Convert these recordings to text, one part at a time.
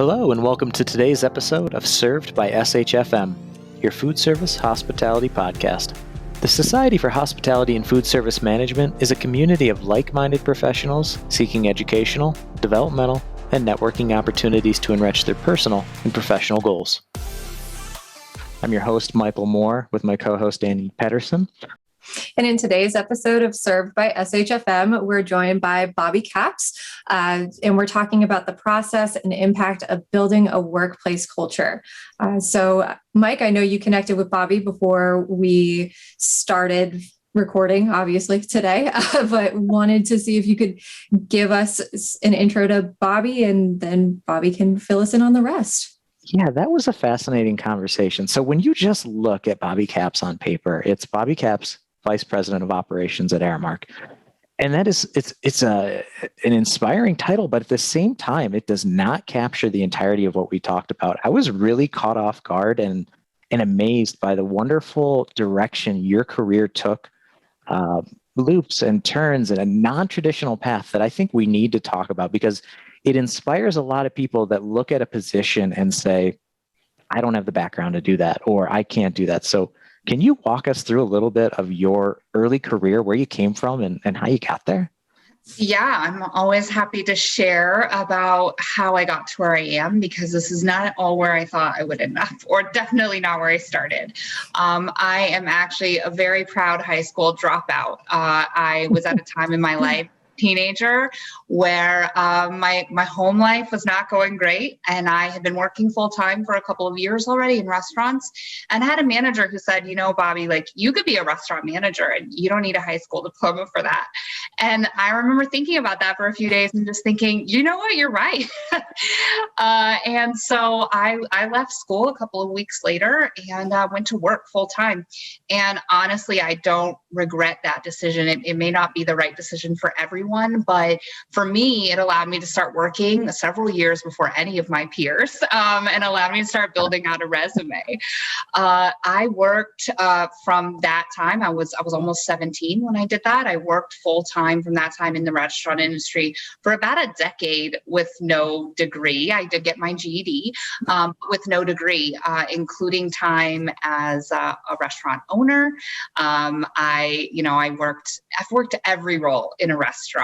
Hello and welcome to today's episode of Served by SHFM, your food service hospitality podcast. The Society for Hospitality and Food Service Management is a community of like-minded professionals seeking educational, developmental, and networking opportunities to enrich their personal and professional goals. I'm your host, Michael Moore, with my co-host, Danielle Pedersen. And in today's episode of Served by SHFM, we're joined by Bobbi Capps, and we're talking about the process and impact of building a workplace culture. So, Mike, I know you connected with Bobbi before we started recording, obviously, today, but wanted to see if you could give us an intro to Bobbi, and then Bobbi can fill us in on the rest. Yeah, that was a fascinating conversation. So when you just look at Bobbi Capps on paper, it's Bobbi Capps, Vice President of Operations at Aramark. And that is, it's an inspiring title, but at the same time, it does not capture the entirety of what we talked about. I was really caught off guard and amazed by the wonderful direction your career took, loops and turns and a non-traditional path that I think we need to talk about, because it inspires a lot of people that look at a position and say, I don't have the background to do that, or I can't do that. So can you walk us through a little bit of your early career, where you came from and how you got there? Yeah, I'm always happy to share about how I got to where I am, because this is not at all where I thought I would end up, or definitely not where I started. I am actually a very proud high school dropout. I was at a time in my life, teenager, where my home life was not going great, and I had been working full time for a couple of years already in restaurants, and I had a manager who said, you know, Bobbi, like, you could be a restaurant manager and you don't need a high school diploma for that. And I remember thinking about that for a few days and just thinking, you know what, you're right. And so I left school a couple of weeks later and went to work full time. And honestly, I don't regret that decision. It may not be the right decision for everyone, but for me, it allowed me to start working several years before any of my peers, and allowed me to start building out a resume. I worked from that time. I was almost 17 when I did that. I worked full time from that time in the restaurant industry for about a decade with no degree. I did get my GED, with no degree, including time as a restaurant owner. I've worked every role in a restaurant,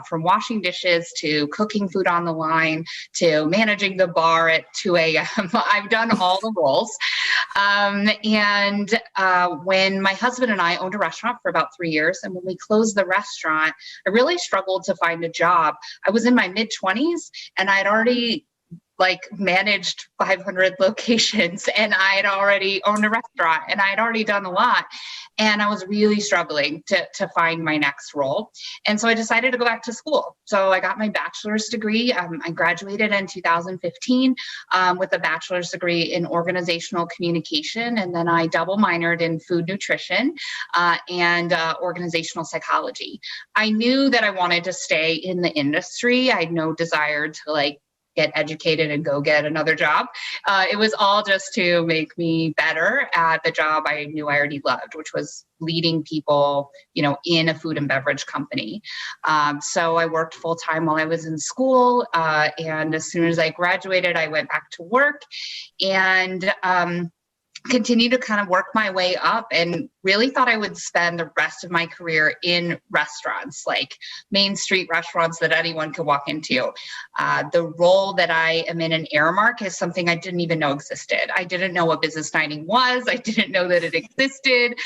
from washing dishes to cooking food on the line to managing the bar at 2 a.m. I've done all the roles. When my husband and I owned a restaurant for about 3 years, and when we closed the restaurant, I really struggled to find a job. I was in my mid-20s and I'd already managed 500 locations, and I had already owned a restaurant, and I had already done a lot. And I was really struggling to find my next role. And so I decided to go back to school. So I got my bachelor's degree. I graduated in 2015 with a bachelor's degree in organizational communication. And then I double minored in food nutrition and organizational psychology. I knew that I wanted to stay in the industry. I had no desire to get educated and go get another job. It was all just to make me better at the job I knew I already loved, which was leading people, in a food and beverage company. So I worked full time while I was in school. And as soon as I graduated, I went back to work and continued to kind of work my way up, and really thought I would spend the rest of my career in restaurants, like Main Street restaurants that anyone could walk into. The role that I am in Aramark is something I didn't even know existed. I didn't know what business dining was. I didn't know that it existed.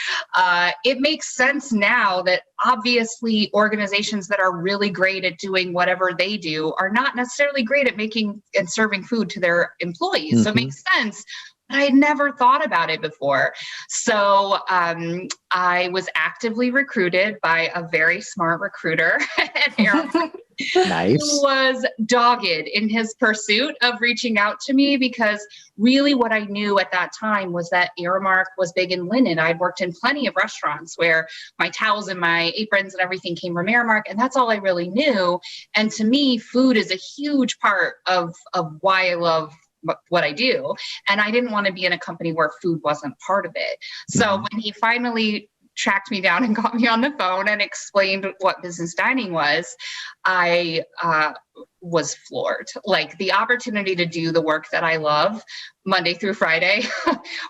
It makes sense now that obviously organizations that are really great at doing whatever they do are not necessarily great at making and serving food to their employees. Mm-hmm. So it makes sense. I had never thought about it before. So I was actively recruited by a very smart recruiter at Aramark. Nice. Who was dogged in his pursuit of reaching out to me, because really what I knew at that time was that Aramark was big in linen. I'd worked in plenty of restaurants where my towels and my aprons and everything came from Aramark, and that's all I really knew. And to me, food is a huge part of why I love what I do. And I didn't want to be in a company where food wasn't part of it. So when he finally tracked me down and got me on the phone and explained what business dining was, I was floored. Like the opportunity to do the work that I love Monday through Friday,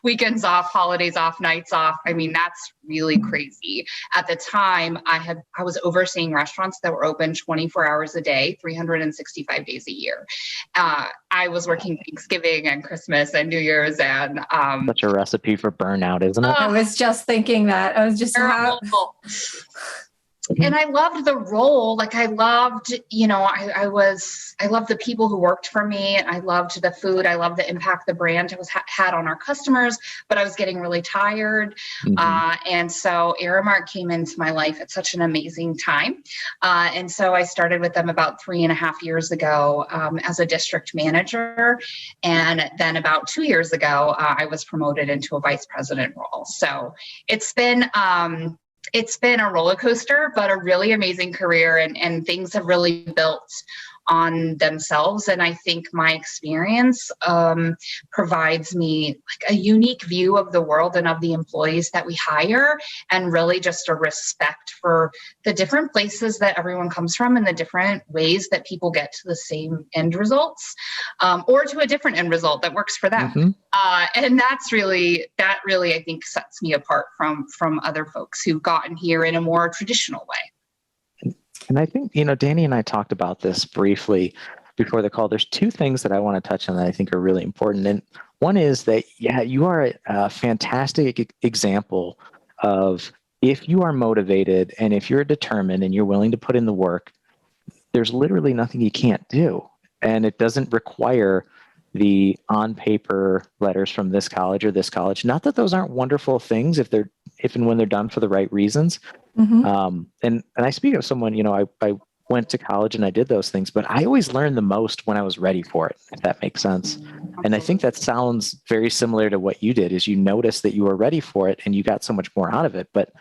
weekends off, holidays off, nights off. I mean, that's really crazy. At the time, I was overseeing restaurants that were open 24 hours a day, 365 days a year. I was working Thanksgiving and Christmas and New Year's, and such a recipe for burnout, isn't it? I was just thinking that. I was just And I loved the role. Like I loved, I loved the people who worked for me. I loved the food. I loved the impact the brand had on our customers, but I was getting really tired. And so Aramark came into my life at such an amazing time. And so I started with them about 3.5 years ago as a district manager. And then about 2 years ago, I was promoted into a vice president role. So it's been a roller coaster, but a really amazing career, and things have really built on themselves. And I think my experience provides me like a unique view of the world and of the employees that we hire, and really just a respect for the different places that everyone comes from and the different ways that people get to the same end results, or to a different end result that works for them. And that really, I think, sets me apart from other folks who've gotten here in a more traditional way. And I think, Danny and I talked about this briefly before the call. There's two things that I want to touch on that I think are really important. And one is that, you are a fantastic example of, if you are motivated and if you're determined and you're willing to put in the work, there's literally nothing you can't do. And it doesn't require the on-paper letters from this college or this college. Not that those aren't wonderful things if and when they're done for the right reasons. And I speak of someone, I went to college and I did those things, but I always learned the most when I was ready for it, if that makes sense. And I think that sounds very similar to what you did, is you noticed that you were ready for it and you got so much more out of it. But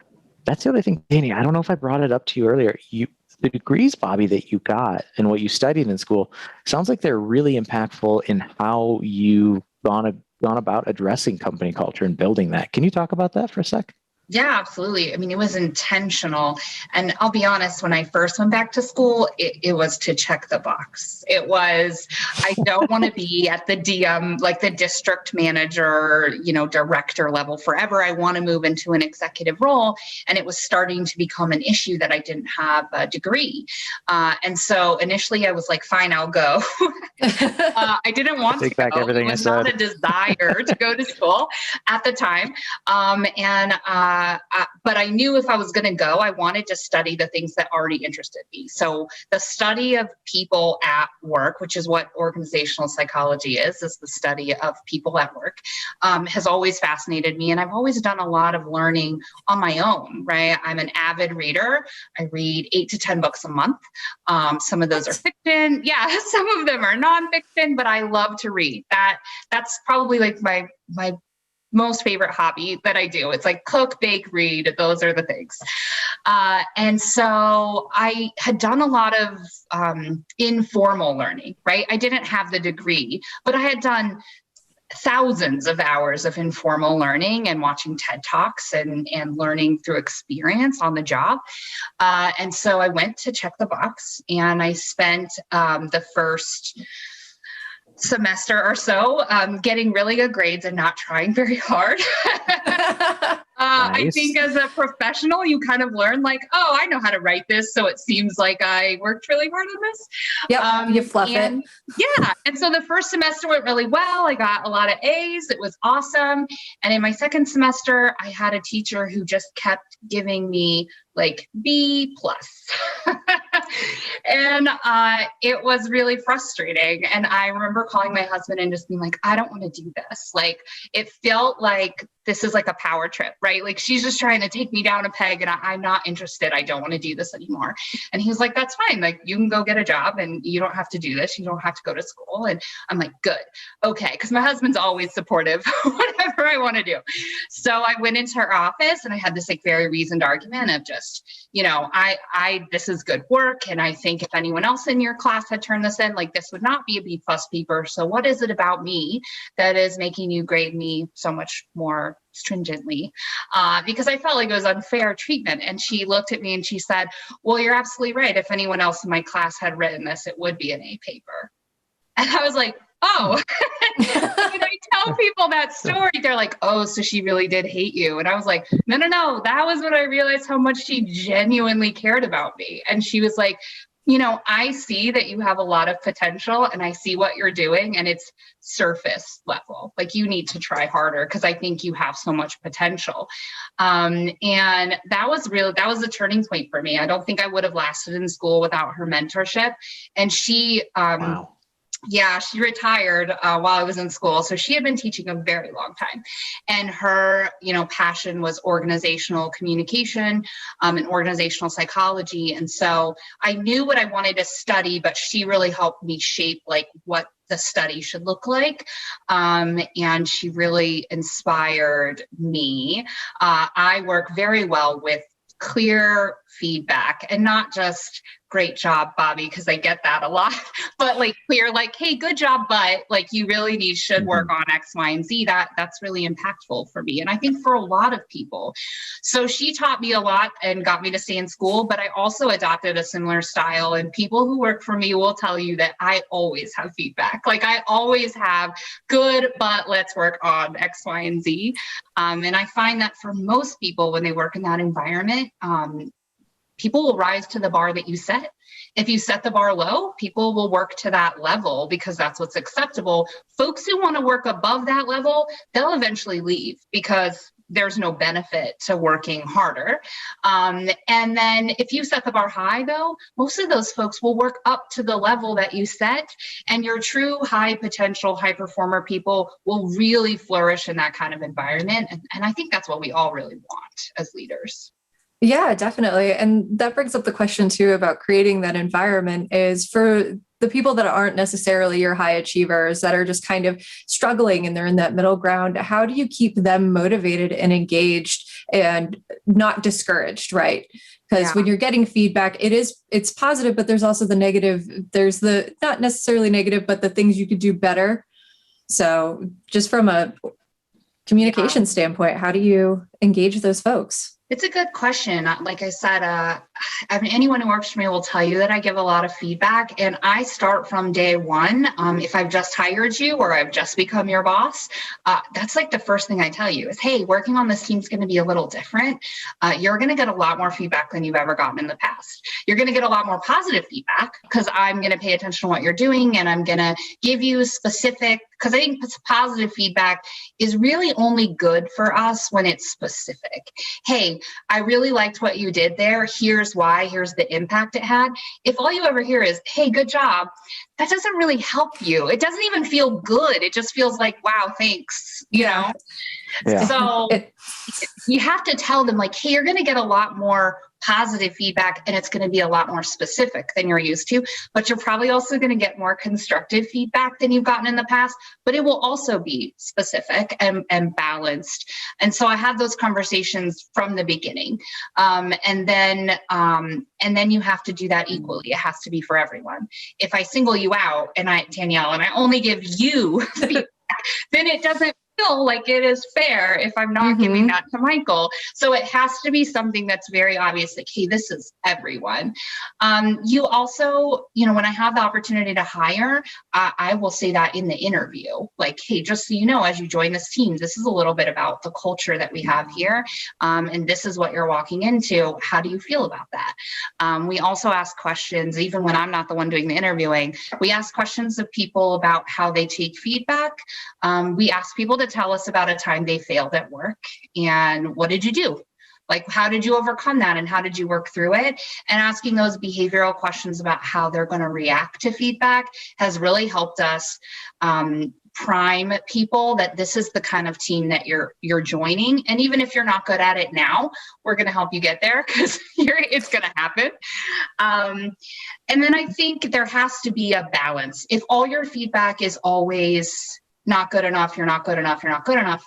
that's the other thing, Danny, I don't know if I brought it up to you earlier. The degrees, Bobbi, that you got and what you studied in school, sounds like they're really impactful in how you've gone about addressing company culture and building that. Can you talk about that for a sec? Yeah, absolutely. I mean, it was intentional. And I'll be honest, when I first went back to school, it was to check the box. It was, I don't want to be at the DM, like the district manager, director level forever. I want to move into an executive role. And it was starting to become an issue that I didn't have a degree. And so initially I was like, fine, I'll go. I didn't want to go. Back everything it was not a desire to go to school at the time. But I knew if I was going to go, I wanted to study the things that already interested me. So the study of people at work, which is what organizational psychology is the study of people at work, has always fascinated me. And I've always done a lot of learning on my own, right? I'm an avid reader. I read 8 to 10 books a month. Some of those are fiction. Yeah, some of them are nonfiction, but I love to read. That's probably like my most favorite hobby that I do. It's like cook, bake, read. Those are the things. And so I had done a lot of informal learning, right? I didn't have the degree, but I had done thousands of hours of informal learning and watching TED Talks and learning through experience on the job. And so I went to check the box, and I spent the first semester or so getting really good grades and not trying very hard. Nice. I think as a professional, you kind of learn like, oh, I know how to write this, so it seems like I worked really hard on this. Yep, you fluff it. Yeah. And so the first semester went really well. I got a lot of A's. It was awesome. And in my second semester, I had a teacher who just kept giving me like B+. And it was really frustrating. And I remember calling my husband and just being like, I don't want to do this. Like, it felt like this is like a power trip, right? Like, she's just trying to take me down a peg and I'm not interested. I don't want to do this anymore. And he was like, that's fine. Like, you can go get a job and you don't have to do this. You don't have to go to school. And I'm like, good. Okay. Cause my husband's always supportive, whatever I want to do. So I went into her office and I had this like very reasoned argument of just, this is good work. And I think if anyone else in your class had turned this in, like, this would not be a B+ paper. So what is it about me that is making you grade me so much more more stringently, because I felt like it was unfair treatment. And she looked at me and she said, well, you're absolutely right. If anyone else in my class had written this, it would be an A paper. And I was like, oh, when I tell people that story, they're like, oh, so she really did hate you. And I was like, no, that was when I realized how much she genuinely cared about me. And she was like, I see that you have a lot of potential and I see what you're doing and it's surface level. Like you need to try harder because I think you have so much potential. And that was a turning point for me. I don't think I would have lasted in school without her mentorship. And she, Wow. Yeah, she retired while I was in school. So she had been teaching a very long time. And her, passion was organizational communication and organizational psychology. And so I knew what I wanted to study, but she really helped me shape like what the study should look like. And she really inspired me. I work very well with clear feedback and not just great job, Bobbi, because I get that a lot, but like clear, like, hey, good job, but like you really should work on X, Y, and Z. That's really impactful for me. And I think for a lot of people. So she taught me a lot and got me to stay in school, but I also adopted a similar style. And people who work for me will tell you that I always have feedback. Like I always have good, but let's work on X, Y, and Z. And I find that for most people, when they work in that environment, people will rise to the bar that you set. If you set the bar low, people will work to that level because that's what's acceptable. Folks who want to work above that level, they'll eventually leave because there's no benefit to working harder. And then if you set the bar high, though, most of those folks will work up to the level that you set. And your true high potential, high performer people will really flourish in that kind of environment. And I think that's what we all really want as leaders. Yeah, definitely. And that brings up the question too about creating that environment is for the people that aren't necessarily your high achievers that are just kind of struggling and they're in that middle ground. How do you keep them motivated and engaged and not discouraged, right? Because when you're getting feedback, it's positive, but there's also the negative. There's the not necessarily negative, but the things you could do better. So just from a communication standpoint, how do you engage those folks? It's a good question. Like I said, anyone who works for me will tell you that I give a lot of feedback and I start from day one. If I've just hired you or I've just become your boss, that's like the first thing I tell you is, hey, working on this team is going to be a little different. You're going to get a lot more feedback than you've ever gotten in the past. You're going to get a lot more positive feedback because I'm going to pay attention to what you're doing and I'm going to give you specific, because I think positive feedback is really only good for us when it's specific. Hey, I really liked what you did there. Here's why. Here's the impact it had. If all you ever hear is, hey, good job, that doesn't really help you. It doesn't even feel good. It just feels like, wow, thanks. You know? Yeah. So you have to tell them like, hey, you're going to get a lot more positive feedback and it's going to be a lot more specific than you're used to, but you're probably also going to get more constructive feedback than you've gotten in the past, but it will also be specific and balanced. And so I have those conversations from the beginning. And then you have to do that equally. It has to be for everyone. If I single you out Danielle, and I only give you feedback, then it doesn't feel like it is fair if I'm not giving that to Michael. So it has to be something that's very obvious, like, hey, this is everyone. You also, when I have the opportunity to hire, I will say that in the interview, like, hey, just so you know, as you join this team, this is a little bit about the culture that we have here. And this is what you're walking into. How do you feel about that? We also ask questions, even when I'm not the one doing the interviewing, we ask questions of people about how they take feedback. We ask people to tell us about a time they failed at work and what did you do? Like, how did you overcome that and how did you work through it? And asking those behavioral questions about how they're going to react to feedback has really helped us prime people that this is the kind of team that you're joining. And even if you're not good at it now, we're going to help you get there because it's going to happen. And then I think there has to be a balance. If all your feedback is always not good enough, you're not good enough, you're not good enough,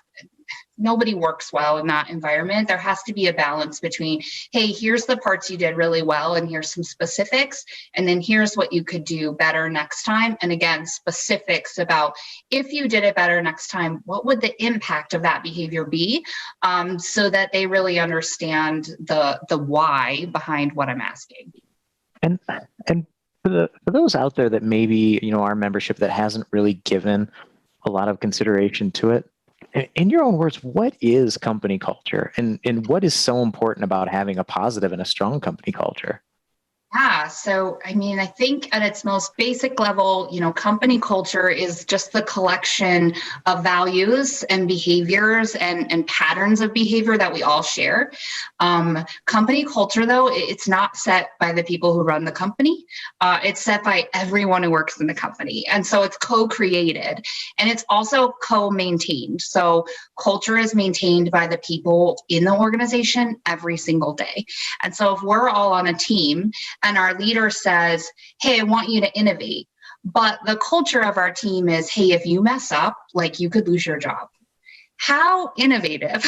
nobody works well in that environment. There has to be a balance between, hey, here's the parts you did really well, and here's some specifics, and then here's what you could do better next time. And again, specifics about if you did it better next time, what would the impact of that behavior be, so that they really understand the why behind what I'm asking. And for those out there that maybe, our membership that hasn't really given a lot of consideration to it, in your own words, what is company culture, and what is so important about having a positive and a strong company culture? Yeah. So, I mean, I think at its most basic level, company culture is just the collection of values and behaviors and patterns of behavior that we all share. Company culture, though, it's not set by the people who run the company. It's set by everyone who works in the company. And so it's co-created, and it's also co-maintained. So culture is maintained by the people in the organization every single day. And so if we're all on a team, and our leader says, hey, I want you to innovate, but the culture of our team is, hey, if you mess up, like, you could lose your job. How innovative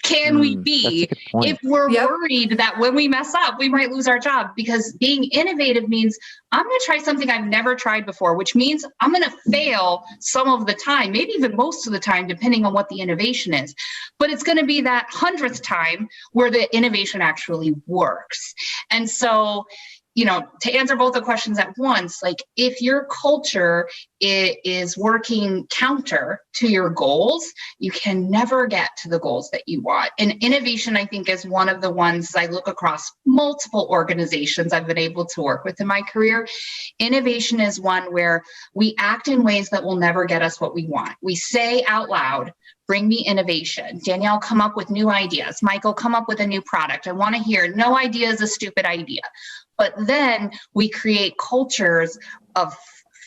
can we be if we're worried that when we mess up, we might lose our job? Because being innovative means I'm going to try something I've never tried before, which means I'm going to fail some of the time, maybe even most of the time, depending on what the innovation is. But it's going to be that 100th time where the innovation actually works. And so, to answer both the questions at once, like, if your culture is working counter to your goals, you can never get to the goals that you want. And innovation, I think, is one of the ones I look across multiple organizations I've been able to work with in my career. Innovation is one where we act in ways that will never get us what we want. We say out loud, bring me innovation. Danielle, come up with new ideas. Michael, come up with a new product. I want to hear, no idea is a stupid idea. But then we create cultures of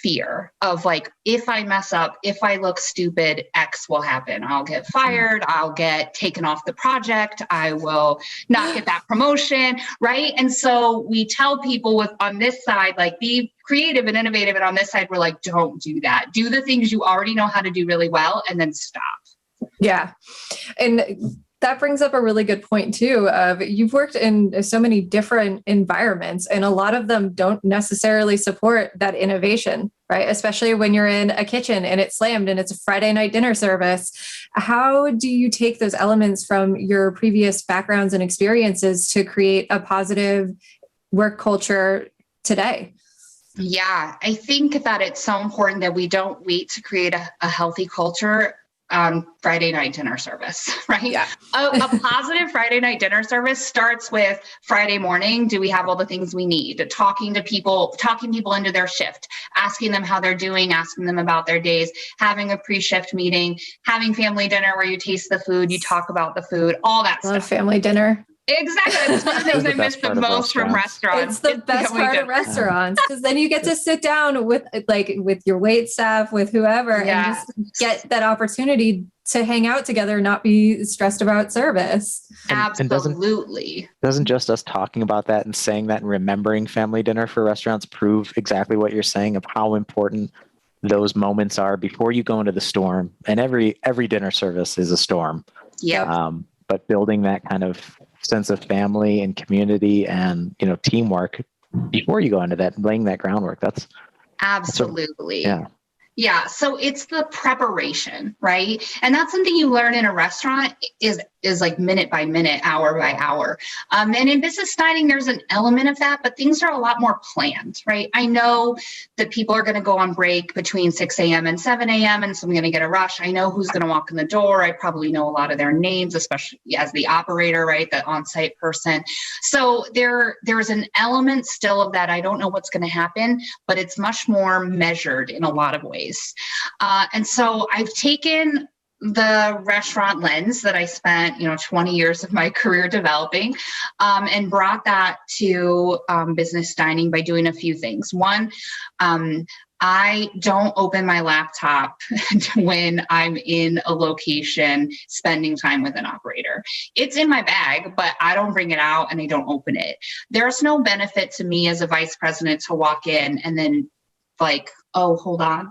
fear of, like, if I mess up, if I look stupid, X will happen. I'll get fired. I'll get taken off the project. I will not get that promotion, right? And so we tell people on this side, like, be creative and innovative. And on this side, we're like, don't do that. Do the things you already know how to do really well, and then stop. Yeah. And that brings up a really good point too, of you've worked in so many different environments, and a lot of them don't necessarily support that innovation, right? Especially when you're in a kitchen and it's slammed and it's a Friday night dinner service. How do you take those elements from your previous backgrounds and experiences to create a positive work culture today? Yeah, I think that it's so important that we don't wait to create a healthy culture Friday night dinner service, right? Yeah. A positive Friday night dinner service starts with Friday morning. Do we have all the things we need? Talking people into their shift, asking them how they're doing, asking them about their days, having a pre-shift meeting, having family dinner where you taste the food, you talk about the food, all that stuff. Family dinner. Exactly. That's one of the things I miss the most from restaurants. It's the best part of restaurants, because then you get to sit down with your wait staff, with whoever, and just get that opportunity to hang out together, not be stressed about service. Absolutely. Doesn't just us talking about that and saying that and remembering family dinner for restaurants prove exactly what you're saying of how important those moments are before you go into the storm? And every dinner service is a storm. Yeah. But building that kind of sense of family and community and, teamwork before you go into that, laying that groundwork. That's absolutely. Yeah. So it's the preparation, right? And that's something you learn in a restaurant is like minute by minute, hour by hour. And in business dining, there's an element of that, but things are a lot more planned, right? I know that people are going to go on break between 6 a.m. and 7 a.m. And so I'm going to get a rush. I know who's going to walk in the door. I probably know a lot of their names, especially as the operator, right? The on-site person. So there's an element still of that. I don't know what's going to happen, but it's much more measured in a lot of ways. And so I've taken the restaurant lens that I spent, 20 years of my career developing, and brought that to business dining by doing a few things. One, I don't open my laptop when I'm in a location spending time with an operator. It's in my bag, but I don't bring it out and I don't open it. There's no benefit to me as a vice president to walk in and then like, oh, hold on,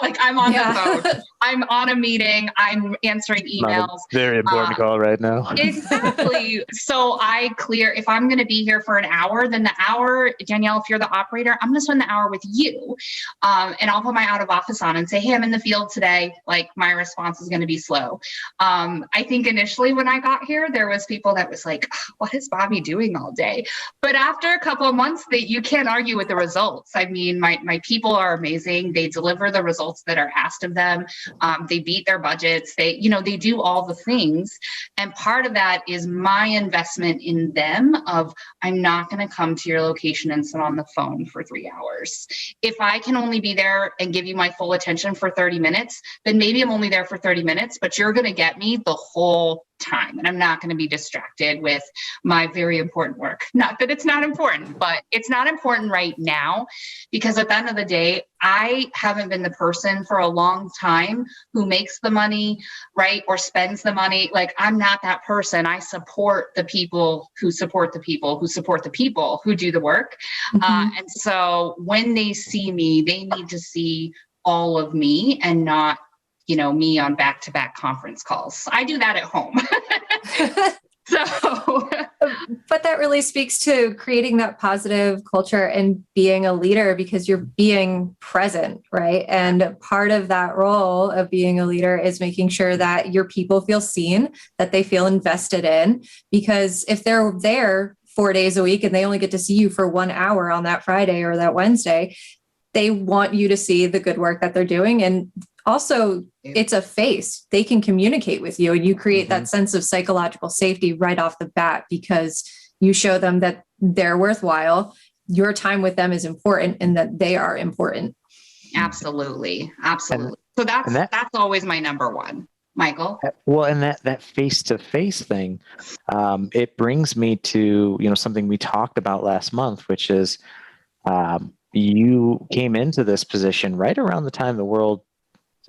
like I'm on the phone. I'm on a meeting. I'm answering emails. Very important call right now. Exactly. So if I'm going to be here for an hour, then the hour, Danielle, if you're the operator, I'm going to spend the hour with you. And I'll put my out of office on and say, hey, I'm in the field today. Like, my response is going to be slow. I think initially when I got here, there was people that was like, what is Bobbi doing all day? But after a couple of months, you can't argue with the results. I mean, my people are amazing. They deliver the results that are asked of them. They beat their budgets. They do all the things. And part of that is my investment in them of, I'm not going to come to your location and sit on the phone for 3 hours. If I can only be there and give you my full attention for 30 minutes, then maybe I'm only there for 30 minutes, but you're going to get me the whole time. And I'm not going to be distracted with my very important work. Not that it's not important, but it's not important right now, because at the end of the day, I haven't been the person for a long time who makes the money, right? Or spends the money. Like, I'm not that person. I support the people who support the people who support the people who do the work. And so when they see me, they need to see all of me and not, me on back-to-back conference calls. I do that at home. So, but that really speaks to creating that positive culture and being a leader, because you're being present, right? And part of that role of being a leader is making sure that your people feel seen, that they feel invested in, because if they're there 4 days a week and they only get to see you for 1 hour on that Friday or that Wednesday, they want you to see the good work that they're doing. And also, it's a face. They can communicate with you, and you create that sense of psychological safety right off the bat, because you show them that they're worthwhile. Your time with them is important and that they are important. Absolutely. So that's always my number one. Michael? Well, and that face-to-face thing, it brings me to, something we talked about last month, which is you came into this position right around the time the world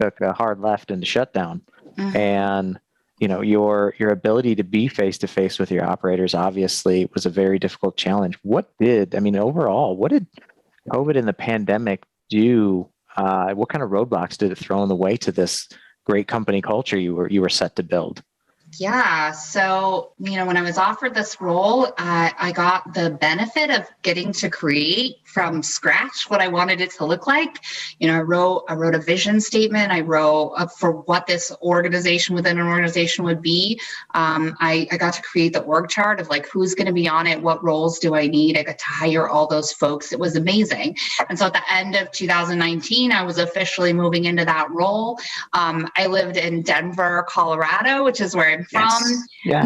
took a hard left into shutdown. And, your ability to be face-to-face with your operators obviously was a very difficult challenge. Overall, what did COVID and the pandemic do? What kind of roadblocks did it throw in the way to this great company culture you were set to build? Yeah. So, when I was offered this role, I got the benefit of getting to create from scratch what I wanted it to look like. I wrote a vision statement. I wrote for what this organization within an organization would be. I got to create the org chart of like, who's going to be on it? What roles do I need? I got to hire all those folks. It was amazing. And so at the end of 2019, I was officially moving into that role. I lived in Denver, Colorado, which is where I'm from. Yeah.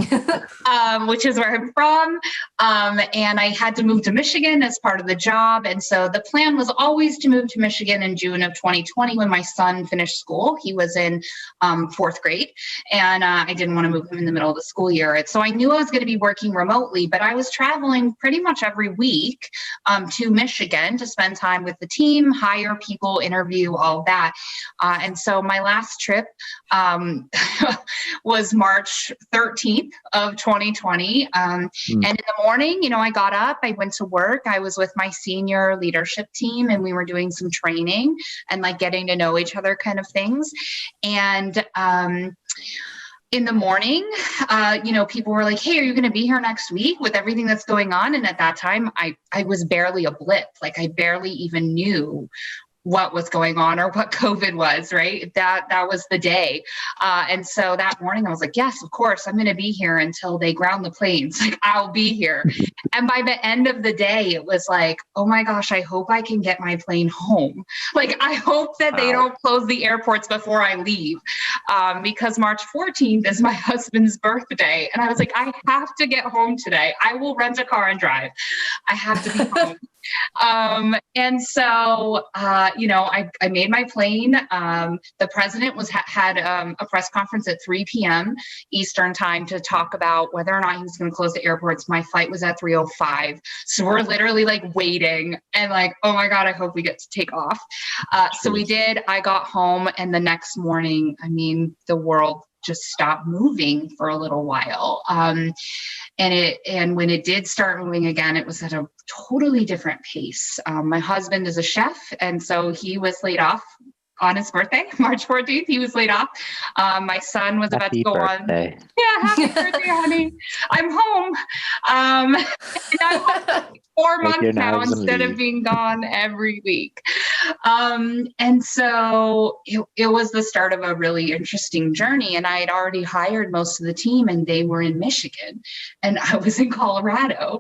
Which is where I'm from. And I had to move to Michigan as part of the job. And so the plan was always to move to Michigan in June of 2020 when my son finished school. He was in 4th grade, and I didn't want to move him in the middle of the school year. And so I knew I was going to be working remotely, but I was traveling pretty much every week to Michigan to spend time with the team, hire people, interview, all that. And so my last trip was March 13th of 2020. And in the morning, I got up, I went to work. I was with my senior leadership team, and we were doing some training and like getting to know each other kind of things. And in the morning, people were like, hey, are you going to be here next week with everything that's going on? And at that time, I was barely a blip. Like, I barely even knew what was going on or what COVID was, right? That was the day. And so that morning I was like, yes, of course, I'm going to be here until they ground the planes. Like, I'll be here. And by the end of the day, it was like, oh my gosh, I hope I can get my plane home. Like, I hope that they don't close the airports before I leave. Because March 14th is my husband's birthday. And I was like, I have to get home today. I will rent a car and drive. I have to be home. And so, I made my plane. The president had a press conference at 3 p.m. Eastern time to talk about whether or not he was going to close the airports. My flight was at 3:05. So we're literally like waiting and like, oh my God, I hope we get to take off. So we did. I got home, and the next morning, the world just stopped moving for a little while. And when it did start moving again, it was at a totally different pace. My husband is a chef, and so he was laid off on his birthday, March 14th. He was laid off. My son was about to go birthday. on. Yeah, happy birthday, honey. I'm home. And I'm home 4 months now instead of being gone every week. And so it was the start of a really interesting journey. And I had already hired most of the team, and they were in Michigan and I was in Colorado.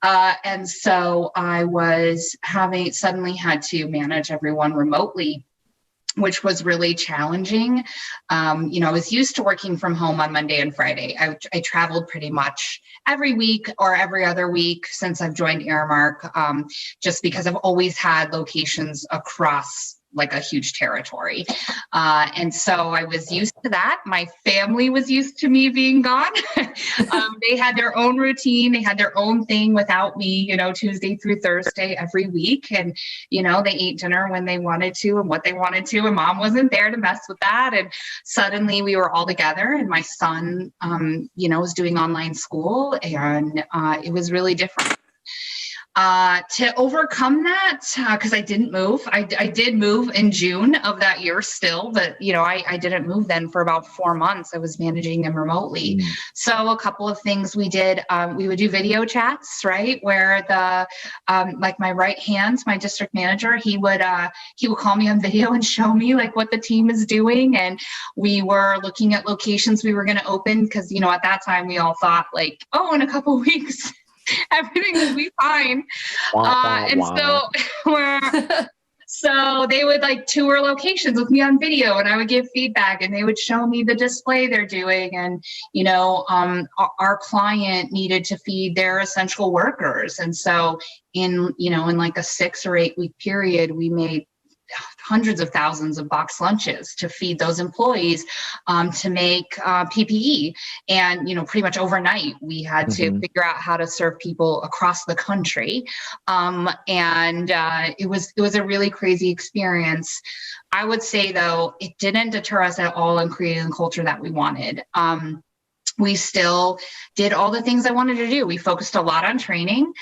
And so I was suddenly had to manage everyone remotely, which was really challenging. I was used to working from home on Monday and Friday. I traveled pretty much every week or every other week since I've joined Aramark, just because I've always had locations across like a huge territory. And so I was used to that. My family was used to me being gone. They had their own routine. They had their own thing without me, Tuesday through Thursday every week. And, they ate dinner when they wanted to and what they wanted to. And mom wasn't there to mess with that. And suddenly we were all together, and my son, was doing online school, and it was really different. To overcome that, because I didn't move. I did move in June of that year still, but I didn't move then for about 4 months. I was managing them remotely. So a couple of things we did, we would do video chats, right? Where like my right hand, my district manager, he would call me on video and show me like what the team is doing. And we were looking at locations we were going to open, because, at that time we all thought like, oh, in a couple of weeks, everything will be fine. So they would like tour locations with me on video, and I would give feedback, and they would show me the display they're doing. And, our client needed to feed their essential workers. And so in like a 6 or 8 week period, we made hundreds of thousands of box lunches to feed those employees, to make PPE. And, pretty much overnight, we had to figure out how to serve people across the country. It was a really crazy experience. I would say, though, it didn't deter us at all in creating the culture that we wanted. We still did all the things I wanted to do. We focused a lot on training.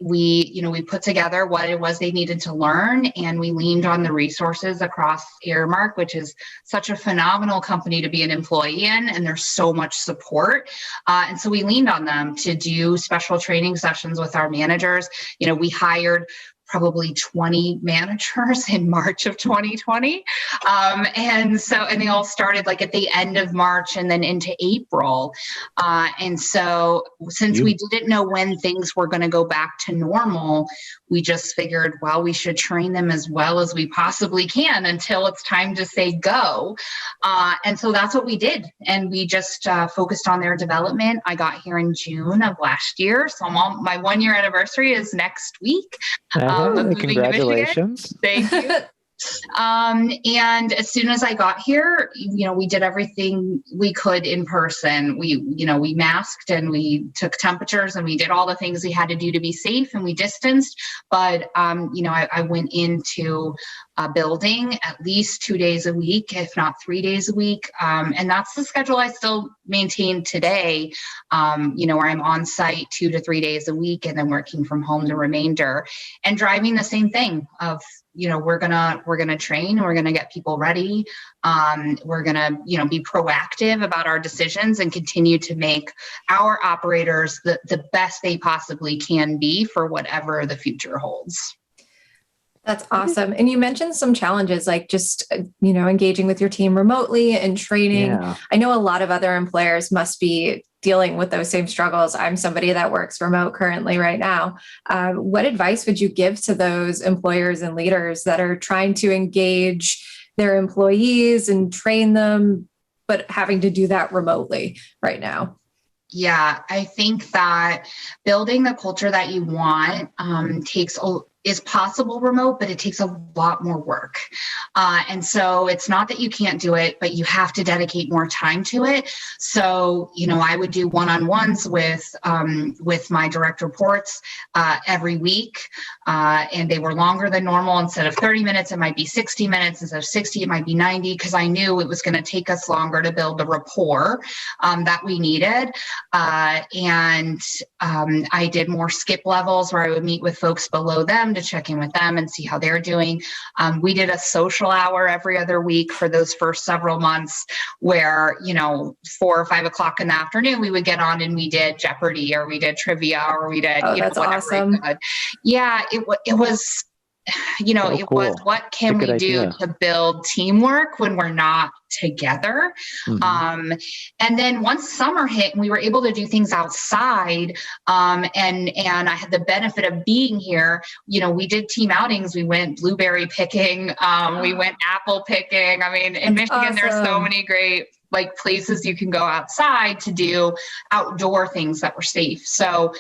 We put together what it was they needed to learn, and we leaned on the resources across Aramark, which is such a phenomenal company to be an employee in, and there's so much support. And so we leaned on them to do special training sessions with our managers. We hired probably 20 managers in March of 2020. And they all started like at the end of March and then into April. And so since we didn't know when things were going to go back to normal, we just figured, well, we should train them as well as we possibly can until it's time to say go. And so that's what we did. And we just focused on their development. I got here in June of last year. So my 1 year anniversary is next week. Congratulations. Thank you. And as soon as I got here, we did everything we could in person. We masked, and we took temperatures, and we did all the things we had to do to be safe, and we distanced. But, I went into a building at least 2 days a week, if not 3 days a week. And that's the schedule I still maintain today, where I'm on site 2 to 3 days a week, and then working from home the remainder, and driving the same thing of, we're gonna train, we're gonna get people ready. We're gonna, be proactive about our decisions and continue to make our operators the best they possibly can be for whatever the future holds. That's awesome. And you mentioned some challenges, like just, engaging with your team remotely and training. Yeah. I know a lot of other employers must be dealing with those same struggles. I'm somebody that works remote currently right now. What advice would you give to those employers and leaders that are trying to engage their employees and train them, but having to do that remotely right now? Yeah, I think that building the culture that you want is possible remote, but it takes a lot more work. And so it's not that you can't do it, but you have to dedicate more time to it. So, I would do one-on-ones with my direct reports every week. And they were longer than normal. Instead of 30 minutes, it might be 60 minutes. Instead of 60, it might be 90, because I knew it was going to take us longer to build the rapport that we needed. I did more skip levels where I would meet with folks below them them, to check in with them and see how they're doing. We did a social hour every other week for those first several months where, 4 or 5 o'clock in the afternoon, we would get on and we did Jeopardy or we did trivia or we did, that's whatever awesome. we could. Yeah, it was, it cool. was what can we do to build teamwork when we're not together. Mm-hmm. And then once summer hit and we were able to do things outside, and I had the benefit of being here, we did team outings. We went blueberry picking. We went apple picking. I mean, in Michigan, awesome. There's so many great places you can go outside to do outdoor things that were safe. So,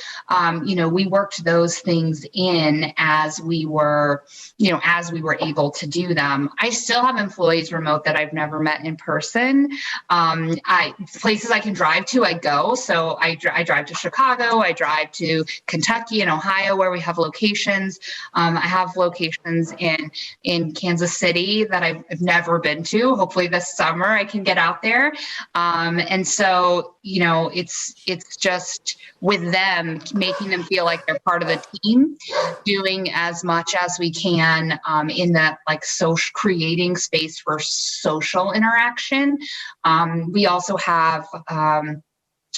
we worked those things in as we were able to do them. I still have employees remote that I've never met in person. Places I can drive to, I go. So I drive to Chicago, I drive to Kentucky and Ohio where we have locations. I have locations in Kansas City that I've never been to. Hopefully this summer I can get out there. And so, it's just with them, making them feel like they're part of the team, doing as much as we can in that creating space for social interaction. We also have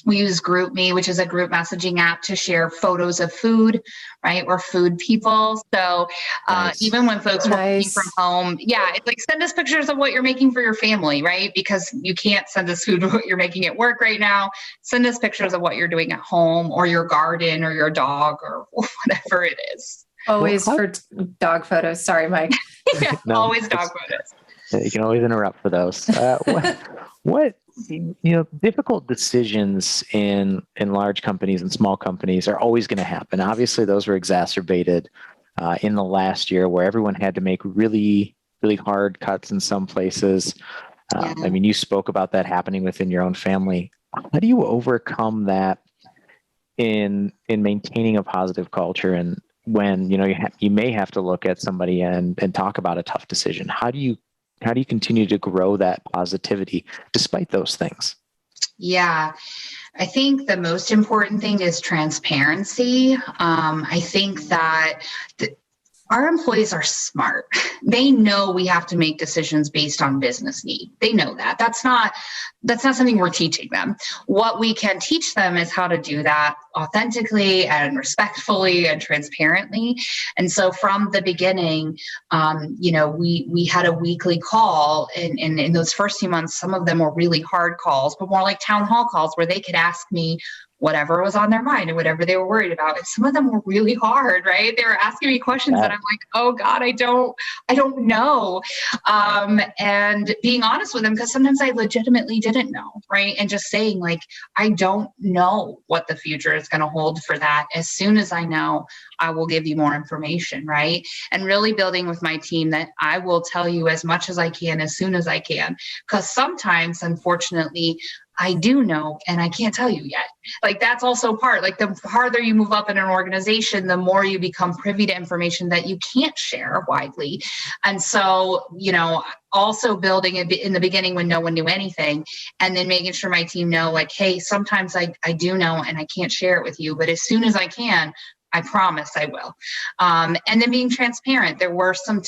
we use GroupMe, which is a group messaging app to share photos of food, right? We're food people. So Nice. Even when folks are working from home, it's send us pictures of what you're making for your family, right? Because you can't send us food of what you're making at work right now. Send us pictures of what you're doing at home or your garden or your dog or whatever it is. Always for dog photos. Sorry, Mike. Always dog photos. You can always interrupt for those. What difficult decisions in large companies and small companies are always going to happen. Obviously, those were exacerbated in the last year where everyone had to make really, really hard cuts in some places. I mean, you spoke about that happening within your own family. How do you overcome that in maintaining a positive culture, and when you may have to look at somebody and talk about a tough decision? How do you continue to grow that positivity despite those things? Yeah, I think the most important thing is transparency. I think that our employees are smart. They know we have to make decisions based on business need. They know that. That's not something we're teaching them. What we can teach them is how to do that authentically and respectfully and transparently. And so from the beginning, we had a weekly call, and in those first few months, some of them were really hard calls, but more like town hall calls where they could ask me whatever was on their mind and whatever they were worried about. And some of them were really hard, right? They were asking me questions that I'm like, oh God, I don't know. And being honest with them, because sometimes I legitimately didn't know, right? And just saying I don't know what the future is going to hold for that. As soon as I know, I will give you more information, right? And really building with my team that I will tell you as much as I can, as soon as I can. Because sometimes, unfortunately, I do know, and I can't tell you yet. That's also part, the farther you move up in an organization, the more you become privy to information that you can't share widely. And so, also building it in the beginning when no one knew anything, and then making sure my team know, hey, sometimes I do know and I can't share it with you, but as soon as I can, I promise I will. And then being transparent. There were some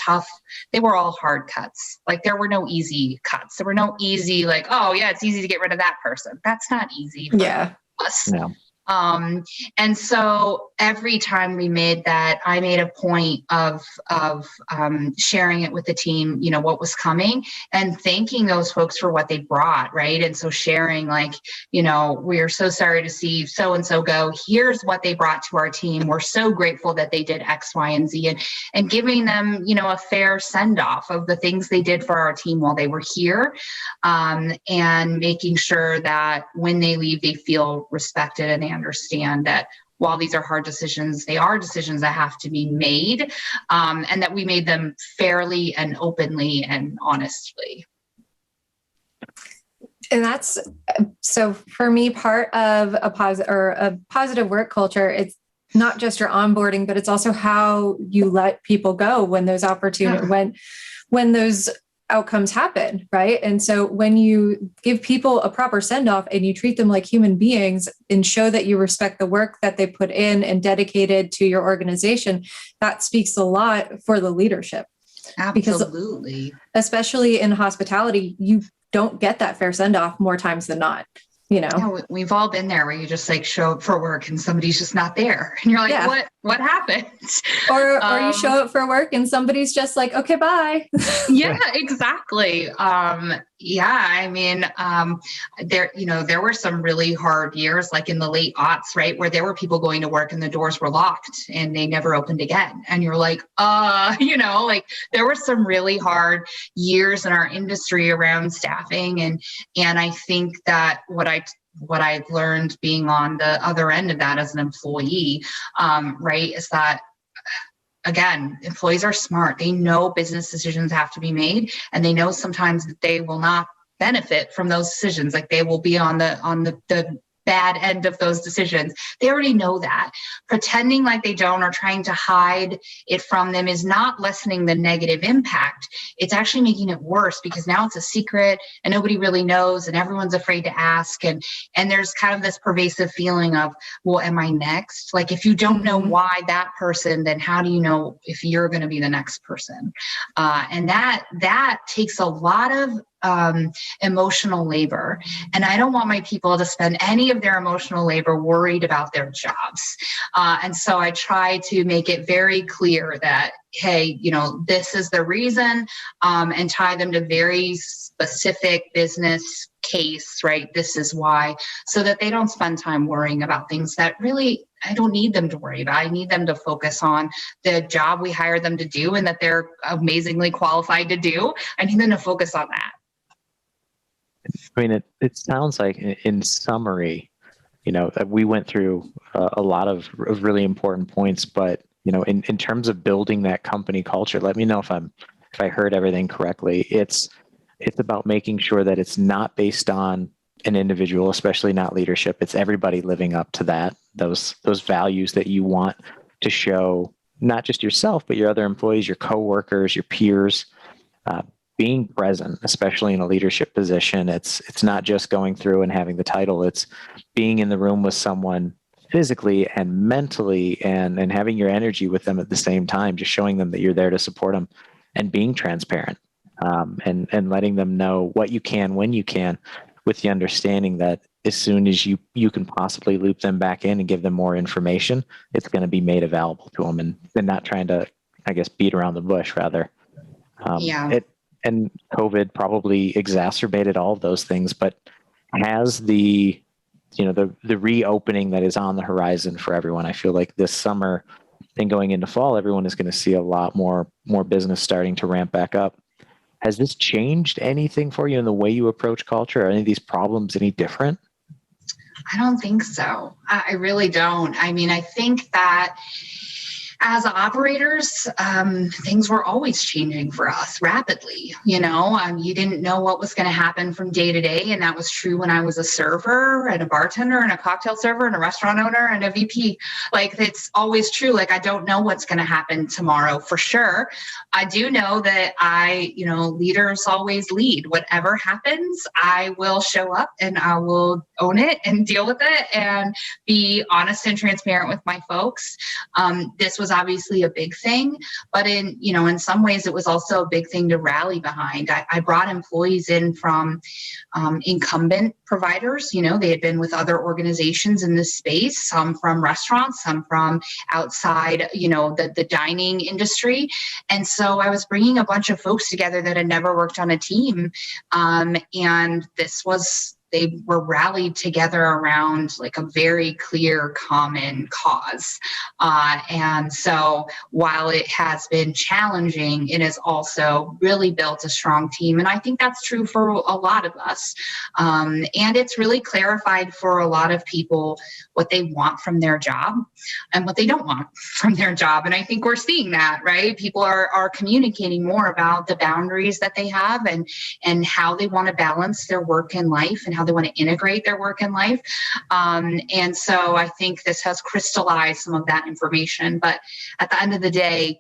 they were all hard cuts. There were no easy cuts. There were no easy, oh yeah, it's easy to get rid of that person. That's not easy for us. No. And so every time we made that, I made a point of sharing it with the team, what was coming, and thanking those folks for what they brought, right? And so sharing we are so sorry to see so-and-so go. Here's what they brought to our team. We're so grateful that they did X, Y, and Z, and giving them, a fair send-off of the things they did for our team while they were here, and making sure that when they leave, they feel respected and they understand that while these are hard decisions, they are decisions that have to be made, and that we made them fairly and openly and honestly. And that's, so for me, part of a positive work culture, it's not just your onboarding, but it's also how you let people go when those opportunities, when those outcomes happen, right? And so when you give people a proper send-off and you treat them like human beings and show that you respect the work that they put in and dedicated to your organization, that speaks a lot for the leadership. Absolutely. Because especially in hospitality, you don't get that fair send-off more times than not. Yeah, we've all been there where you just like show up for work and somebody's just not there. And you're like, what happened? Or you show up for work and somebody's just like, okay, bye. Yeah, exactly. I mean, there were some really hard years, like in the late aughts, right, where there were people going to work and the doors were locked and they never opened again. And you're like, like there were some really hard years in our industry around staffing. And I think that what I've learned being on the other end of that as an employee, right, is that, again, employees are smart. They know business decisions have to be made, and they know sometimes that they will not benefit from those decisions. Like they will be on the bad end of those decisions. They already know that. Pretending like they don't or trying to hide it from them is not lessening the negative impact. It's actually making it worse because now it's a secret and nobody really knows and everyone's afraid to ask. And there's kind of this pervasive feeling of, well, am I next? Like if you don't know why that person, then how do you know if you're going to be the next person? And that takes a lot of emotional labor. And I don't want my people to spend any of their emotional labor worried about their jobs. And so I try to make it very clear that, hey, this is the reason, and tie them to very specific business case, right? This is why, so that they don't spend time worrying about things that really I don't need them to worry about. I need them to focus on the job we hired them to do and that they're amazingly qualified to do. I need them to focus on that. I mean, it sounds like in summary, that we went through a lot of really important points, but, in terms of building that company culture, let me know if I heard everything correctly. It's about making sure that it's not based on an individual, especially not leadership. It's everybody living up to those values that you want to show, not just yourself, but your other employees, your coworkers, your peers, being present, especially in a leadership position. It's not just going through and having the title. It's being in the room with someone physically and mentally and having your energy with them at the same time, just showing them that you're there to support them and being transparent, and letting them know what you can, when you can, with the understanding that as soon as you can possibly loop them back in and give them more information, it's going to be made available to them, and not trying to, I guess, beat around the bush rather. And COVID probably exacerbated all of those things, but has the reopening that is on the horizon for everyone. I feel like this summer and going into fall, everyone is going to see a lot more business starting to ramp back up. Has this changed anything for you in the way you approach culture? Are any of these problems any different? I don't think so. I really don't. I mean, I think that as operators, things were always changing for us rapidly. You didn't know what was going to happen from day to day. And that was true when I was a server and a bartender and a cocktail server and a restaurant owner and a VP. Like, it's always true. Like, I don't know what's going to happen tomorrow for sure. I do know that leaders always lead. Whatever happens, I will show up and I will own it and deal with it and be honest and transparent with my folks. This was obviously a big thing, but in some ways it was also a big thing to rally behind. I brought employees in from incumbent providers. They had been with other organizations in this space, some from restaurants, some from outside, the dining industry. And so I was bringing a bunch of folks together that had never worked on a team. And they were rallied together around like a very clear common cause. And so while it has been challenging, it has also really built a strong team. And I think that's true for a lot of us. And it's really clarified for a lot of people what they want from their job and what they don't want from their job. And I think we're seeing that, right? People are communicating more about the boundaries that they have and how they want to balance their work and life and how they want to integrate their work and life. And so I think this has crystallized some of that information. But at the end of the day,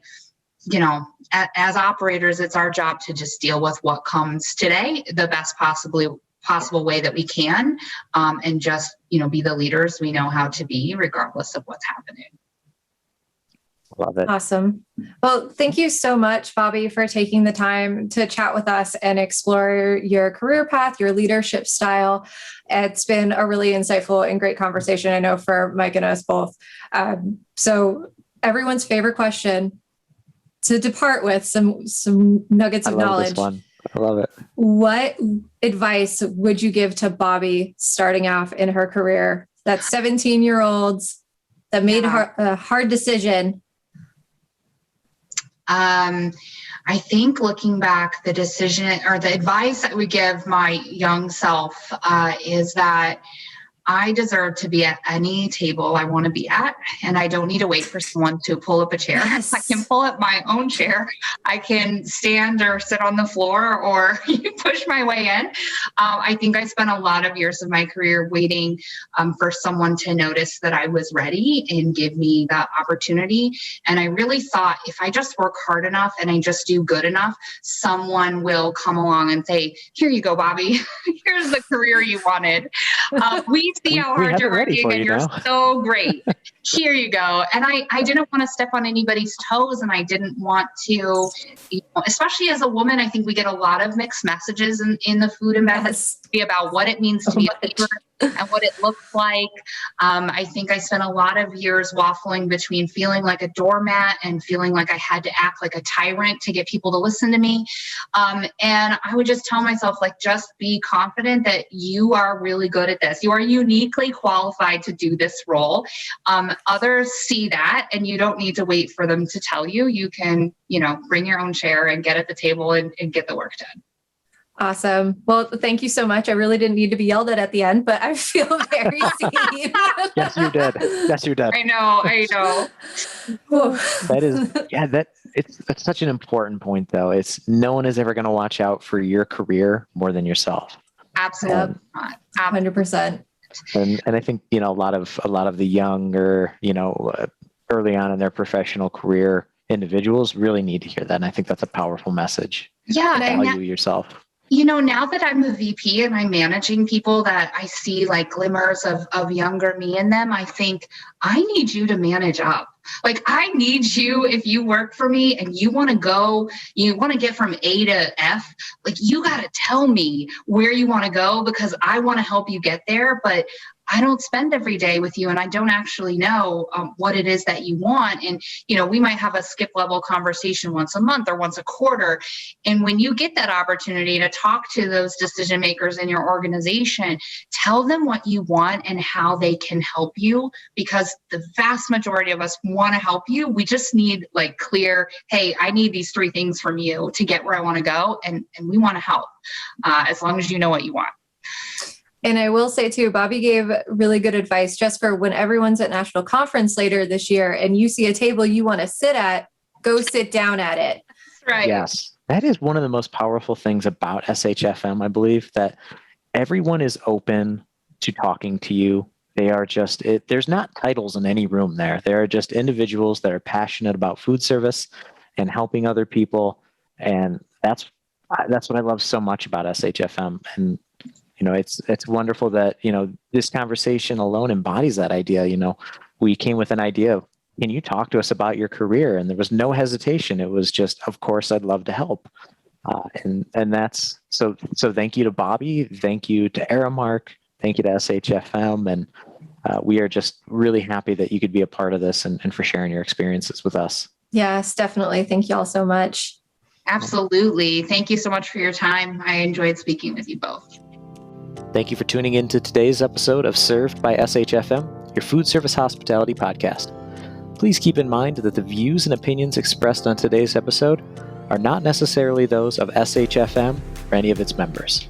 as operators, it's our job to just deal with what comes today the best possible way that we can, and just, be the leaders we know how to be, regardless of what's happening. Love it. Awesome. Well, thank you so much, Bobbi, for taking the time to chat with us and explore your career path, your leadership style. It's been a really insightful and great conversation, I know, for Mike and us both. So everyone's favorite question to depart with, some nuggets of knowledge. This one. I love it. What advice would you give to Bobbi starting off in her career, that 17-year-old that made a hard decision? I think looking back, the decision or the advice that we give my young self is that I deserve to be at any table I want to be at, and I don't need to wait for someone to pull up a chair. Yes. I can pull up my own chair. I can stand or sit on the floor or push my way in. I think I spent a lot of years of my career waiting for someone to notice that I was ready and give me that opportunity. And I really thought if I just work hard enough and I just do good enough, someone will come along and say, "Here you go, Bobbi. Here's the career you wanted. We see how hard you're working and you're so great. Here you go." And I didn't want to step on anybody's toes, and I didn't want to, especially as a woman, I think we get a lot of mixed messages in the food and beverage about what it means to be a leader and what it looks like. I think I spent a lot of years waffling between feeling like a doormat and feeling like I had to act like a tyrant to get people to listen to me. And I would just tell myself, just be confident that you are really good at this. You are uniquely qualified to do this role. Others see that, and you don't need to wait for them to tell you. You can, bring your own chair and get at the table and get the work done. Awesome. Well, thank you so much. I really didn't need to be yelled at the end, but I feel very seen. Yes, you did. Yes, you did. I know. That's such an important point, though. It's no one is ever going to watch out for your career more than yourself. Absolutely not. 100%. And I think, a lot of the younger, early on in their professional career individuals really need to hear that. And I think that's a powerful message. Yeah. Value yourself. Now that I'm a VP and I'm managing people that I see glimmers of younger me in them, I think I need you to manage up. I need you, if you work for me and you want to get from A to F, you got to tell me where you want to go, because I want to help you get there. But I don't spend every day with you, and I don't actually know what it is that you want. And, we might have a skip level conversation once a month or once a quarter. And when you get that opportunity to talk to those decision makers in your organization, tell them what you want and how they can help you, because the vast majority of us want to help you. We just need clear, hey, I need these 3 things from you to get where I want to go. And we want to help as long as you know what you want. And I will say too, Bobbi gave really good advice just for when everyone's at national conference later this year and you see a table you want to sit at, go sit down at it. Right. Yes. That is one of the most powerful things about SHFM, I believe, that everyone is open to talking to you. They are just, there's not titles in any room there. There are just individuals that are passionate about food service and helping other people. And that's what I love so much about SHFM. And it's wonderful that, this conversation alone embodies that idea. We came with an idea of, can you talk to us about your career? And there was no hesitation. It was just, of course, I'd love to help. And that's, so thank you to Bobbi. Thank you to Aramark. Thank you to SHFM. And we are just really happy that you could be a part of this and for sharing your experiences with us. Yes, definitely. Thank you all so much. Absolutely. Thank you so much for your time. I enjoyed speaking with you both. Thank you for tuning in to today's episode of Served by SHFM, your food service hospitality podcast. Please keep in mind that the views and opinions expressed on today's episode are not necessarily those of SHFM or any of its members.